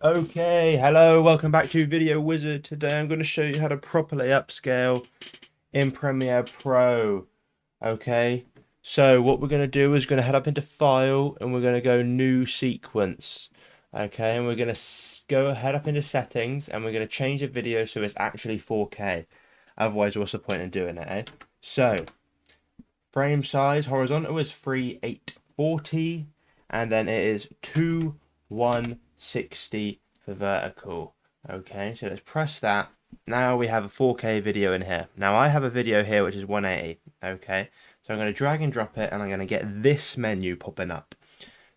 Okay, hello, welcome back to Video Wizard. Today I'm going to show you how to properly upscale in Premiere Pro. Okay, so what we're going to do is going to head up into File and we're going to go New Sequence. Okay, and we're going to go head up into Settings and we're going to change the video so it's actually 4K. Otherwise, what's the point in doing it, eh? So, frame size horizontal is 3840 and then it is 2160 for vertical. Okay, so let's press that. Now we have a 4K video in here. Now I have a video here which is 180. Okay, so I'm going to drag and drop it and I'm going to get this menu popping up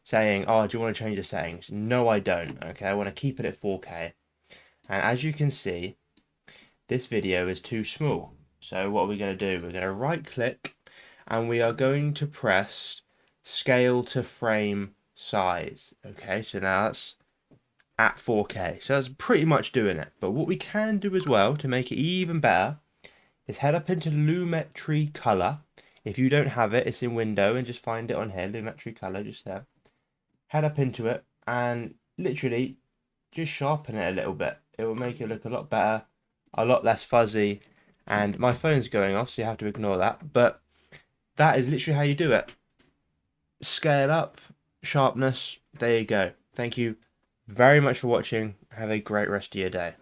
saying, oh, do you want to change the settings? No, I don't. Okay, I want to keep it at 4K. And as you can see, this video is too small. So what are we going to do? We're going to right click and we are going to press scale to frame size. Okay, so now that's at 4K. So that's pretty much doing it. But what we can do as well to make it even better is head up into Lumetri Color. If you don't have it, it's in Window and just find it on here, Lumetri Color, just there. Head up into it and literally just sharpen it a little bit. It will make it look a lot better, a lot less fuzzy. And my phone's going off, so you have to ignore that. But that is literally how you do it. Scale up, sharpness, there you go. Thank you very much for watching. Have a great rest of your day.